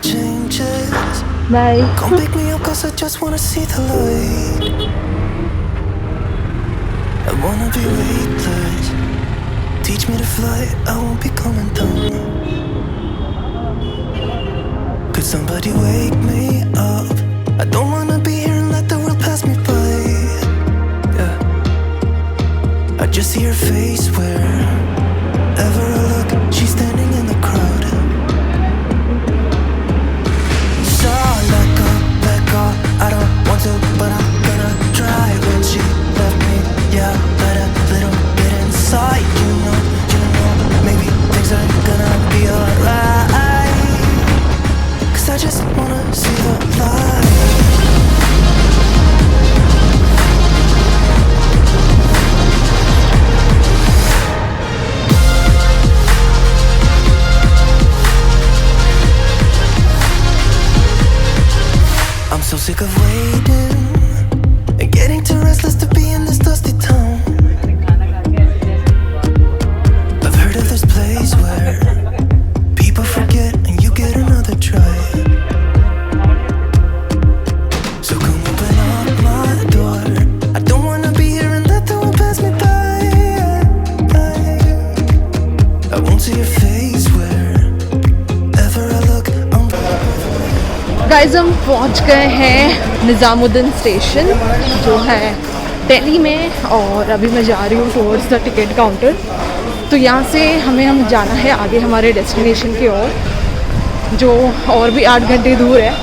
changes. Bye. Come pick me up 'cause I just wanna see the light. I wanna be weightless. Teach me to fly, I won't be coming down. Could somebody wake me up? I don't wanna be here and let the world pass me by. Yeah, I just see her face wherever I look. She's standing in the crowd. So let go, I don't want to, but I'm gonna try. When she left me, yeah, let a little bit inside. You know, maybe things are gonna be alright. 'Cause I just wanna see the light. I'm so sick of waiting and getting too restless to be in this dusty town. I've heard of this place where people forget and you get another try. So come open up my door. I don't wanna be here and let the world pass me by. I won't see your face wherever I look. Guys हम पहुंच गए हैं Nizamuddin station जो है दिल्ली में, और अभी मैं जा रही हूँ टुवर्ड्स द टिकट काउंटर। तो यहाँ से हमें जाना है आगे हमारे डेस्टिनेशन की ओर, जो और भी 8 घंटे दूर है।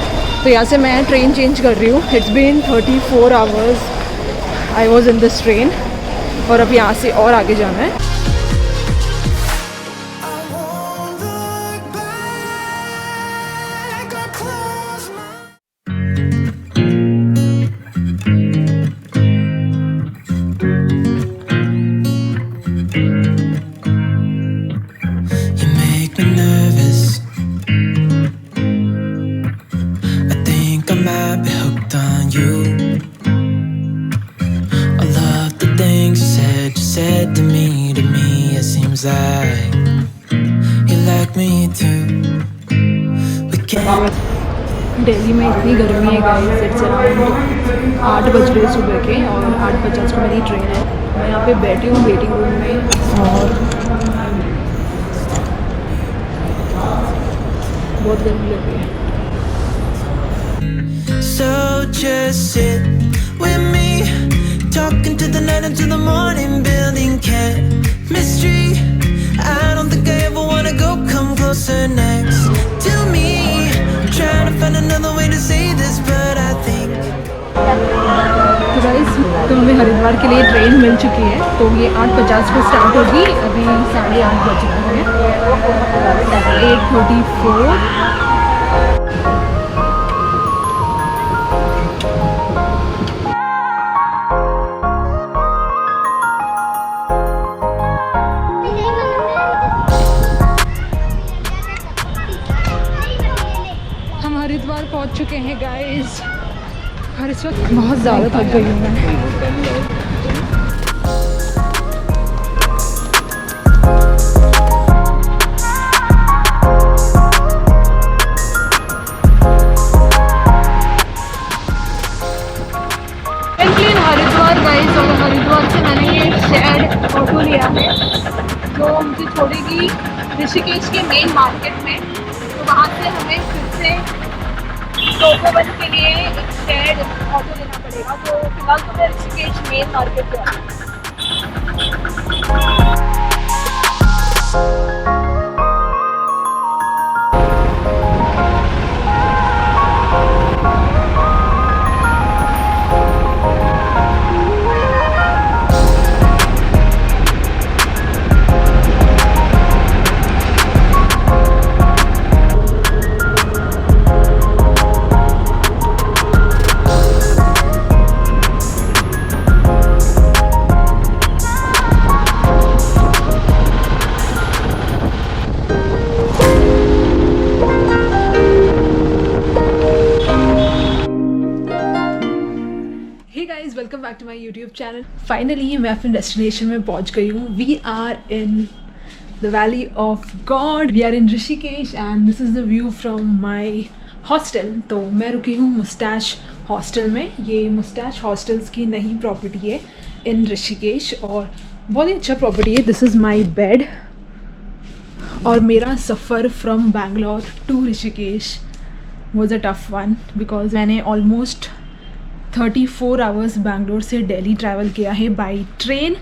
तो यहाँ से मैं ट्रेन चेंज कर रही हूँ। It's been 34 hours I was in this train, और अब यहाँ से और आगे जाना है। दिल्ली में इतनी गर्मी है गाइस, इट्स अराउंड 8 बज रहे सुबह के, और 8:50 को मेरी ट्रेन है। मैं यहाँ पे बैठी हूँ वेटिंग रूम में, और बहुत गर्मी लग रही है। So just sit with me, talking to the night until the morning, building chemistry. I don't think I ever wanna go, come closer next to me. I'm trying to find another way to say this, but I think. तो guys, तो हमें हरिद्वार के लिए train मिल चुकी है। तो ये 8:50 को स्टार्ट होगी, अभी 8:30 बज रहे हैं, 8:34। हरिद्वार पहुंच चुके हैं गाइस, और इस वक्त बहुत ज़्यादा थक गई हूँ मैं। हरिद्वार गाइस, और हरिद्वार से मैंने ये शेयर्ड ऑटो लिया है जो मुझे छोड़ेगी ऋषिकेश के मेन मार्केट में। तो वहाँ से हमें फिर से लोकोवन के लिए एक शेयर्ड ऑटो लेना पड़ेगा। तो फिलहाल तो मैं ऋषिकेश मेन मार्केट जा रही हूँ। Welcome back to my YouTube channel. Finally मैं अपने डेस्टिनेशन में पहुंच गई हूँ। We are in the Valley of God. We are in Rishikesh and this is the view from my hostel. तो मैं रुकी हूँ मुस्टैच हॉस्टल में. ये मुस्टैच हॉस्टल्स की नई प्रॉपर्टी है इन ऋषिकेश और बहुत ही अच्छा प्रॉपर्टी है. This is my bed. और मेरा सफ़र from Bangalore to Rishikesh was a tough one because मैंने ऑलमोस्ट 34 आवर्स बैंगलोर से दिल्ली ट्रैवल किया है बाई ट्रेन.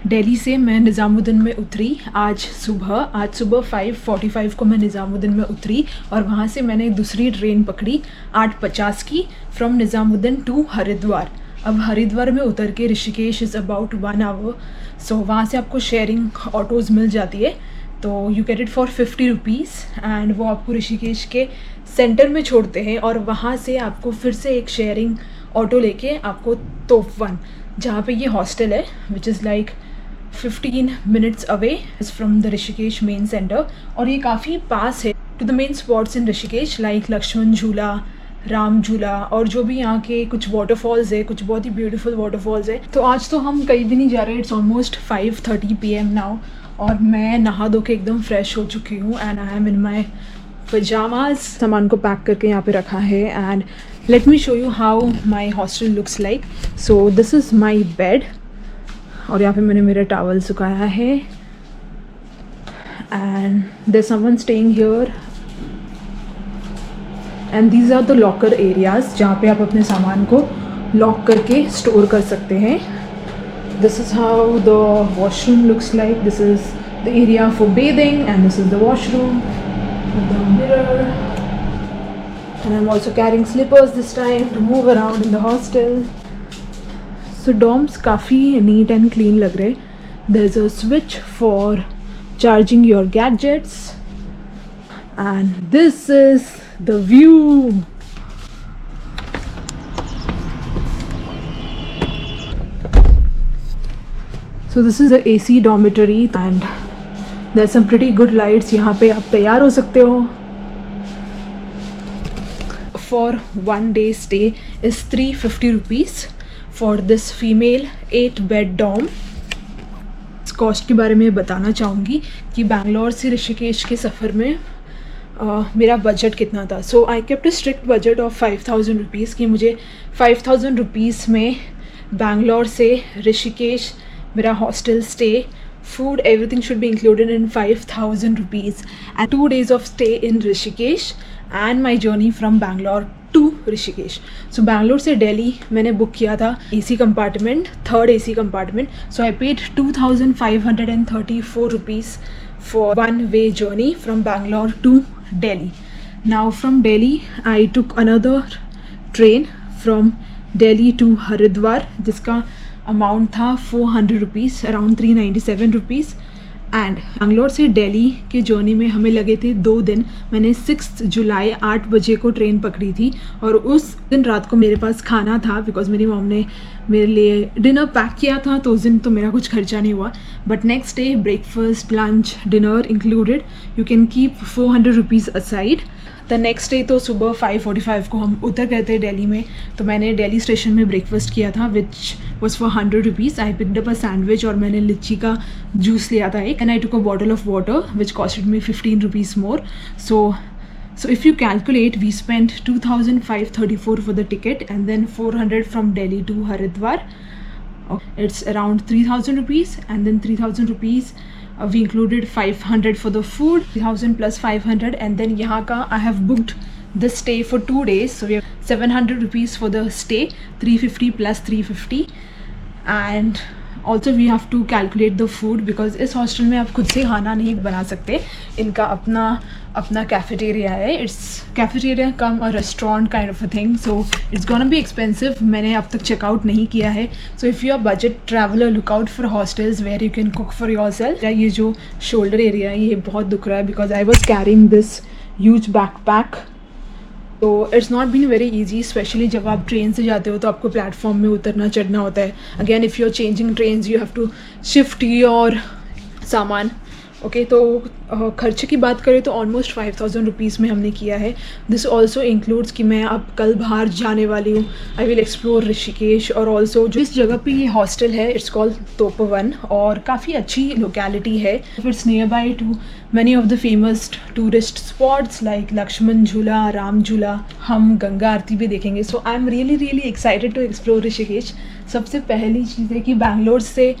दिल्ली से मैं निज़ामुद्दीन में उतरी आज सुबह 5:45 को मैं निज़ामुद्दीन में उतरी और वहाँ से मैंने दूसरी ट्रेन पकड़ी 8:50 की फ्रॉम निज़ामुद्दीन टू हरिद्वार. अब हरिद्वार में उतर के ऋषिकेश इज़ अबाउट 1 आवर. सो वहाँ से आपको शेयरिंग ऑटोज़ मिल जाती है तो you get it for 50 rupees and वो आपको ऋषिकेश के सेंटर में छोड़ते हैं और वहाँ से आपको फिर से एक शेयरिंग ऑटो लेके आपको तोफवन जहाँ पे ये हॉस्टल है which is like 15 minutes away from the Rishikesh main centre. और ये काफ़ी पास है to the main spots in Rishikesh like Lakshman Jhula, Ram झूला और जो भी यहाँ के कुछ वाटरफॉल्स है, कुछ बहुत ही ब्यूटीफुल वाटरफॉल्स है. तो आज तो हम कहीं भी नहीं जा रहे. इट्स ऑलमोस्ट 5:30 PM नाउ और मैं नहा धो के एकदम फ्रेश हो चुकी हूँ and I am in my pyjamas. सामान को पैक करके यहाँ पे रखा है and let me show you how my hostel looks like. So this is my bed और यहाँ पे मैंने मेरा टॉवल सुखाया है and there someone staying here and these are the locker areas जहाँ पे आप अपने सामान को लॉक करके स्टोर कर सकते हैं. This is how the washroom looks like. This is the area for bathing and this is the washroom with the mirror. And I'm also carrying slippers this time to move around in the hostel. So dorms काफ़ी neat and clean लग रहे. There's a switch for charging your gadgets. And this is the view. So this is the AC dormitory and there's some pretty good lights. यहाँ पे आप तैयार हो सकते हो. For 1 day stay is 350 rupees for this female 8-bed dorm. इस cost के बारे में बताना चाहूँगी कि बैंगलोर से ऋषिकेश के सफ़र में मेरा बजट कितना था. So I kept a strict budget of 5000 rupees कि मुझे 5000 रुपीज़ में बैंगलोर से ऋषिकेश मेरा hostel stay, food, everything should be included in 5000 rupees and 2 days of stay in Rishikesh and my journey from Bangalore to Rishikesh. So Bangalore से Delhi मैंने book किया था AC compartment, 3rd AC compartment. So I paid 2534 rupees for one-way journey from Bangalore to Delhi. Now from Delhi I took another train from Delhi to Haridwar जिसका amount था 400 rupees, around 397 rupees. And Bangalore से दिल्ली के journey में हमें लगे थे 2 दिन. मैंने 6 जुलाई 8 बजे को ट्रेन पकड़ी थी और उस दिन रात को मेरे पास खाना था बिकॉज मेरी मॉम ने मेरे लिए डिनर पैक किया था तो उस दिन तो मेरा कुछ खर्चा नहीं हुआ. But next day breakfast, lunch, dinner included. You can keep 400 rupees aside. The next day तो सुबह 5:45 को हम उतर गए थे दिल्ली में. तो मैंने दिल्ली स्टेशन में ब्रेकफास्ट किया था which was for 100 rupees. I picked up a sandwich और मैंने लिच्ची का जूस लिया था एक. And I took a bottle of water which costed me 15 rupees more. So if you calculate, we spent 2534 for the ticket and then 400 from Delhi to Haridwar. It's around 3000 rupees and then 3000 rupees we included 500 for the food, 3000 plus 500 and then यहाँ का I have booked the stay for 2 days. So we have 700 rupees for the stay, 350 plus 350 and also we have to calculate the food because इस hostel में आप खुद से खाना नहीं बना सकते. इनका अपना कैफेटेरिया है. It's cafeteria cum a restaurant kind of a thing. So it's gonna be expensive. मैंने अब तक चेकआउट नहीं किया है. So if you are budget traveller look out for hostels where you can cook for your self. ये जो shoulder area है ये बहुत दुख रहा है because I was carrying this huge backpack. तो it's not been very easy, specially जब आप ट्रेन से जाते हो तो आपको प्लेटफॉर्म में उतरना चढ़ना होता है. Again if you are changing trains you have to shift your सामान ओके तो खर्चे की बात करें तो ऑलमोस्ट 5000 रुपीज़ में हमने किया है. दिस ऑल्सो इंक्लूड्स कि मैं अब कल बाहर जाने वाली हूँ. I will explore Rishikesh. और ऑल्सो जो इस जगह पे ये हॉस्टल है इट्स कॉल्ड तोपवन और काफ़ी अच्छी लोकेलिटी है. It's nearby to many of the famous tourist spots like Lakshman Jhula, Ram Jhula. हम गंगा आरती भी देखेंगे. So I am really excited to explore Rishikesh. सबसे पहली चीज़ है कि बैंगलोर से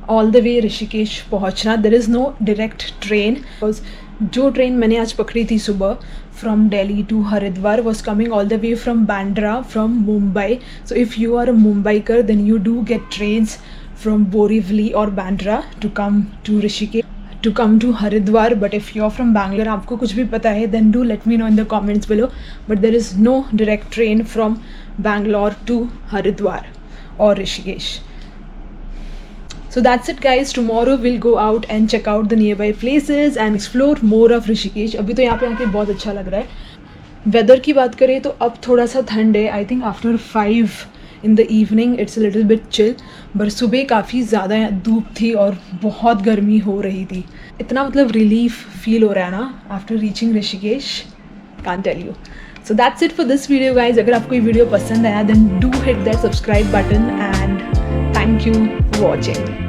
ऑल द वे ऋषिकेश पहुंचना. There is no direct train. Because जो ट्रेन मैंने आज पकड़ी थी सुबह from Delhi to Haridwar was coming all the way from Bandra from Mumbai. So if you are a Mumbaikar then you do get trains from Borivali और Bandra to come to Rishikesh, to come to Haridwar. But if you are from Bangalore, आपको कुछ भी पता है then do let me know in the comments below. But there is no direct train from Bangalore to Haridwar or Rishikesh. So that's it guys. Tomorrow we'll go out and check out the nearby places and explore more of Rishikesh. अभी तो यहाँ पे आके बहुत अच्छा लग रहा है. वेदर की बात करें तो अब थोड़ा सा ठंड है. I think after 5 in the evening it's a little bit chill. पर सुबह काफ़ी ज़्यादा धूप थी और बहुत गर्मी हो रही थी. इतना मतलब रिलीफ फील हो रहा है ना after reaching Rishikesh. Can't tell you. So that's it for this video guys. अगर आपको ये वीडियो पसंद आया then do hit that subscribe button and thank you for watching.